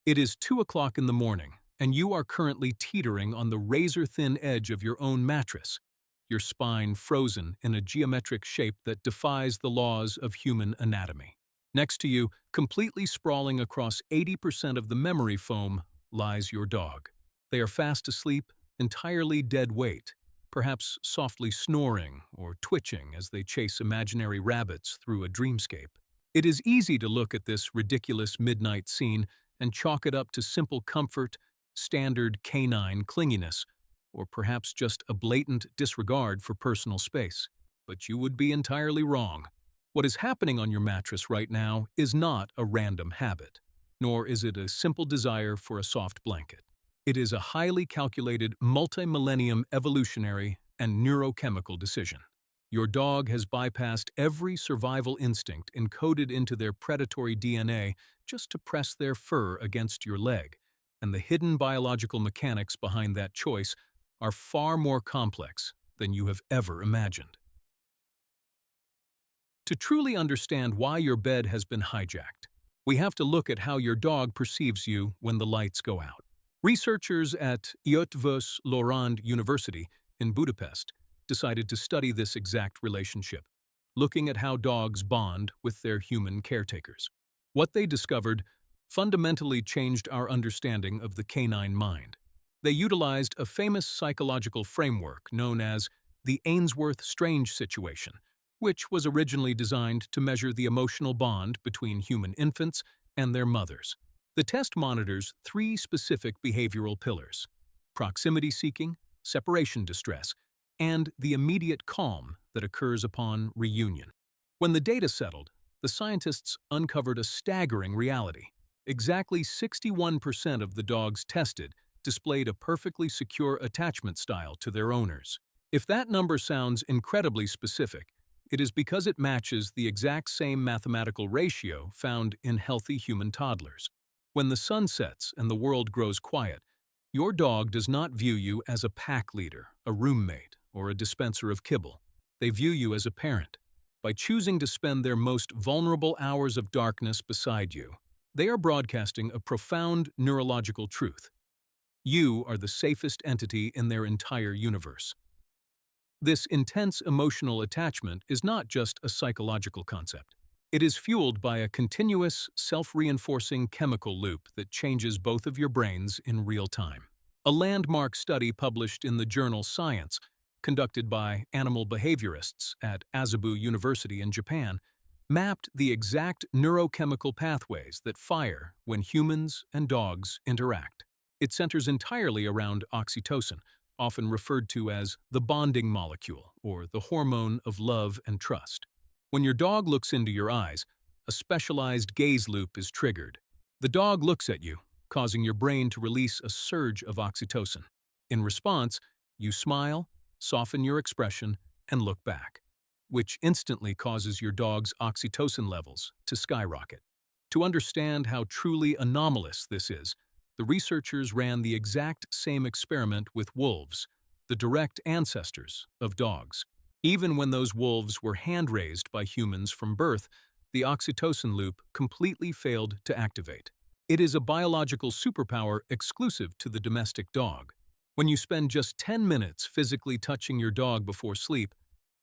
It is 2 o'clock in the morning, and you are currently teetering on the razor-thin edge of your own mattress, your spine frozen in a geometric shape that defies the laws of human anatomy. Next to you, completely sprawling across 80% of the memory foam, lies your dog. They are fast asleep, entirely dead weight, perhaps softly snoring or twitching as they chase imaginary rabbits through a dreamscape. It is easy to look at this ridiculous midnight scene and chalk it up to simple comfort, standard canine clinginess, or perhaps just a blatant disregard for personal space. But you would be entirely wrong. What is happening on your mattress right now is not a random habit, nor is it a simple desire for a soft blanket. It is a highly calculated multi-millennium evolutionary and neurochemical decision. Your dog has bypassed every survival instinct encoded into their predatory DNA just to press their fur against your leg, and the hidden biological mechanics behind that choice are far more complex than you have ever imagined. To truly understand why your bed has been hijacked, we have to look at how your dog perceives you when the lights go out. Researchers at Eötvös-Loránd University in Budapest decided to study this exact relationship, looking at how dogs bond with their human caretakers. What they discovered fundamentally changed our understanding of the canine mind. They utilized a famous psychological framework known as the Ainsworth-Strange situation, which was originally designed to measure the emotional bond between human infants and their mothers. The test monitors three specific behavioral pillars: proximity seeking, separation distress, and the immediate calm that occurs upon reunion. When the data settled, the scientists uncovered a staggering reality. Exactly 61% of the dogs tested displayed a perfectly secure attachment style to their owners. If that number sounds incredibly specific, it is because it matches the exact same mathematical ratio found in healthy human toddlers. When the sun sets and the world grows quiet, your dog does not view you as a pack leader, a roommate, or a dispenser of kibble. They view you as a parent. By choosing to spend their most vulnerable hours of darkness beside you, they are broadcasting a profound neurological truth. You are the safest entity in their entire universe. This intense emotional attachment is not just a psychological concept. It is fueled by a continuous, self-reinforcing chemical loop that changes both of your brains in real time. A landmark study published in the journal Science, conducted by animal behaviorists at Azabu University in Japan, mapped the exact neurochemical pathways that fire when humans and dogs interact. It centers entirely around oxytocin, often referred to as the bonding molecule or the hormone of love and trust. When your dog looks into your eyes, a specialized gaze loop is triggered. The dog looks at you, causing your brain to release a surge of oxytocin. In response, you smile, soften your expression, and look back, which instantly causes your dog's oxytocin levels to skyrocket. To understand how truly anomalous this is, the researchers ran the exact same experiment with wolves, the direct ancestors of dogs. Even when those wolves were hand-raised by humans from birth, the oxytocin loop completely failed to activate. It is a biological superpower exclusive to the domestic dog. When you spend just 10 minutes physically touching your dog before sleep,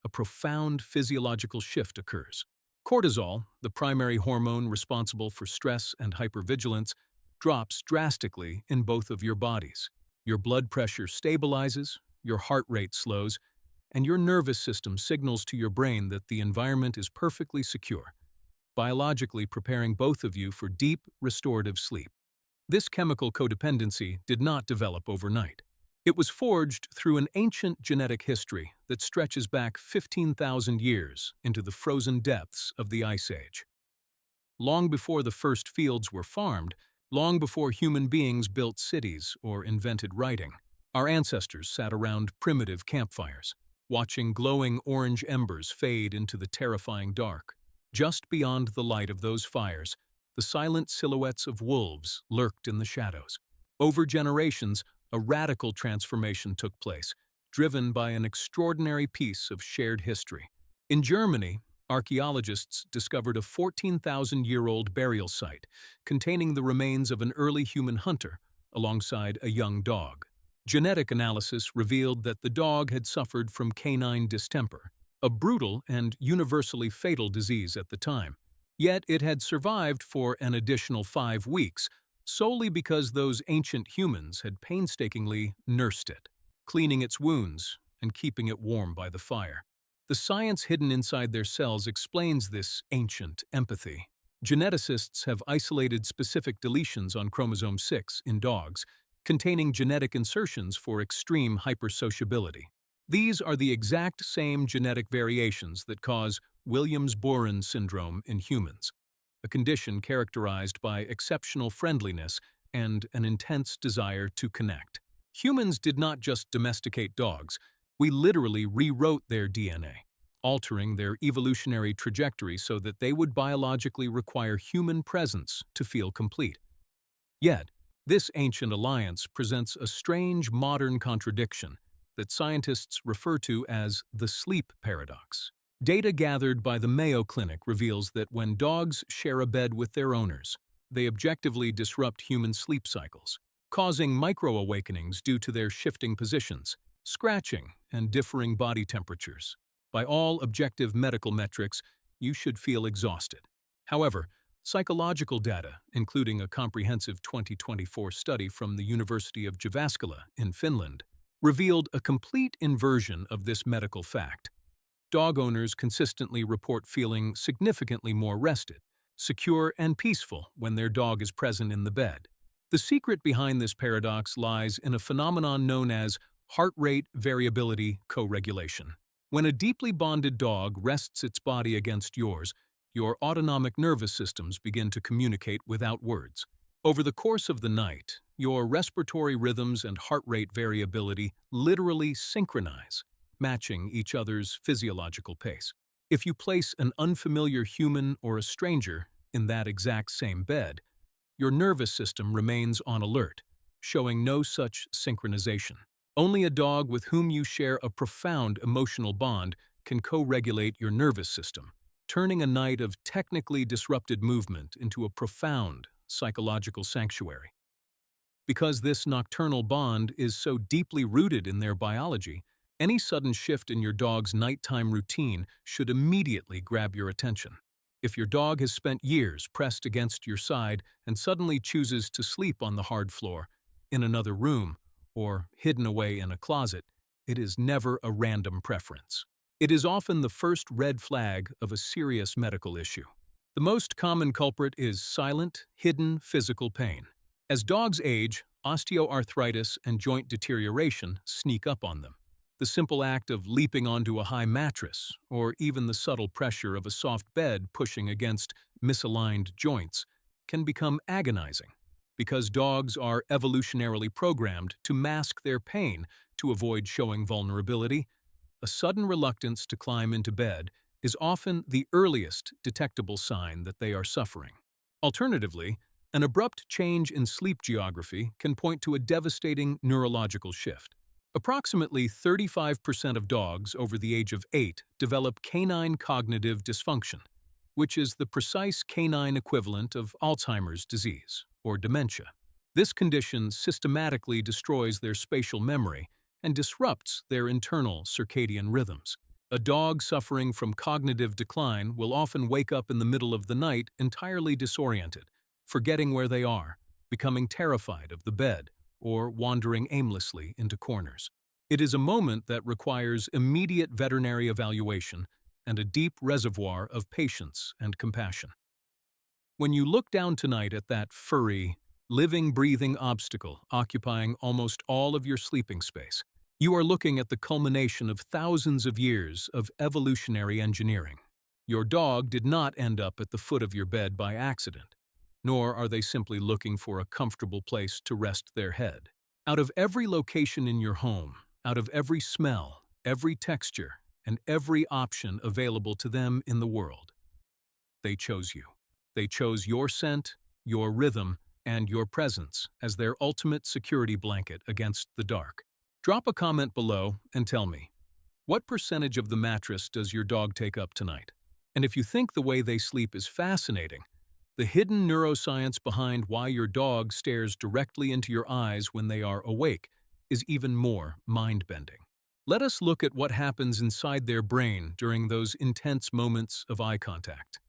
a profound physiological shift occurs. Cortisol, the primary hormone responsible for stress and hypervigilance, drops drastically in both of your bodies. Your blood pressure stabilizes, your heart rate slows, and your nervous system signals to your brain that the environment is perfectly secure, biologically preparing both of you for deep, restorative sleep. This chemical codependency did not develop overnight. It was forged through an ancient genetic history that stretches back 15,000 years into the frozen depths of the Ice Age. Long before the first fields were farmed, long before human beings built cities or invented writing, our ancestors sat around primitive campfires, watching glowing orange embers fade into the terrifying dark. Just beyond the light of those fires, the silent silhouettes of wolves lurked in the shadows. Over generations, a radical transformation took place, driven by an extraordinary piece of shared history. In Germany, archaeologists discovered a 14,000-year-old burial site containing the remains of an early human hunter alongside a young dog. Genetic analysis revealed that the dog had suffered from canine distemper, a brutal and universally fatal disease at the time. Yet it had survived for an additional 5 weeks, solely because those ancient humans had painstakingly nursed it, cleaning its wounds and keeping it warm by the fire. The science hidden inside their cells explains this ancient empathy. Geneticists have isolated specific deletions on chromosome 6 in dogs, containing genetic insertions for extreme hypersociability. These are the exact same genetic variations that cause Williams-Boren syndrome in humans, a condition characterized by exceptional friendliness and an intense desire to connect. Humans did not just domesticate dogs, we literally rewrote their DNA, altering their evolutionary trajectory so that they would biologically require human presence to feel complete. Yet, this ancient alliance presents a strange modern contradiction that scientists refer to as the sleep paradox. Data gathered by the Mayo Clinic reveals that when dogs share a bed with their owners, they objectively disrupt human sleep cycles, causing micro-awakenings due to their shifting positions, scratching, and differing body temperatures. By all objective medical metrics, you should feel exhausted. However, psychological data, including a comprehensive 2024 study from the University of Jyväskylä in Finland, revealed a complete inversion of this medical fact. Dog owners consistently report feeling significantly more rested, secure, and peaceful when their dog is present in the bed. The secret behind this paradox lies in a phenomenon known as heart rate variability co-regulation. When a deeply bonded dog rests its body against yours, your autonomic nervous systems begin to communicate without words. Over the course of the night, your respiratory rhythms and heart rate variability literally synchronize, matching each other's physiological pace. If you place an unfamiliar human or a stranger in that exact same bed, your nervous system remains on alert, showing no such synchronization. Only a dog with whom you share a profound emotional bond can co-regulate your nervous system, turning a night of technically disrupted movement into a profound psychological sanctuary. Because this nocturnal bond is so deeply rooted in their biology, any sudden shift in your dog's nighttime routine should immediately grab your attention. If your dog has spent years pressed against your side and suddenly chooses to sleep on the hard floor, in another room, or hidden away in a closet, it is never a random preference. It is often the first red flag of a serious medical issue. The most common culprit is silent, hidden physical pain. As dogs age, osteoarthritis and joint deterioration sneak up on them. The simple act of leaping onto a high mattress, or even the subtle pressure of a soft bed pushing against misaligned joints, can become agonizing, because dogs are evolutionarily programmed to mask their pain to avoid showing vulnerability. A sudden reluctance to climb into bed is often the earliest detectable sign that they are suffering. Alternatively, an abrupt change in sleep geography can point to a devastating neurological shift. Approximately 35% of dogs over the age of 8 develop canine cognitive dysfunction, which is the precise canine equivalent of Alzheimer's disease, or dementia. This condition systematically destroys their spatial memory and disrupts their internal circadian rhythms. A dog suffering from cognitive decline will often wake up in the middle of the night entirely disoriented, forgetting where they are, becoming terrified of the bed, or wandering aimlessly into corners. It is a moment that requires immediate veterinary evaluation and a deep reservoir of patience and compassion. When you look down tonight at that furry, living, breathing obstacle occupying almost all of your sleeping space, you are looking at the culmination of thousands of years of evolutionary engineering. Your dog did not end up at the foot of your bed by accident, nor are they simply looking for a comfortable place to rest their head. Out of every location in your home, out of every smell, every texture, and every option available to them in the world, they chose you. They chose your scent, your rhythm, and your presence as their ultimate security blanket against the dark. Drop a comment below and tell me, what percentage of the mattress does your dog take up tonight? And if you think the way they sleep is fascinating, the hidden neuroscience behind why your dog stares directly into your eyes when they are awake is even more mind-bending. Let us look at what happens inside their brain during those intense moments of eye contact.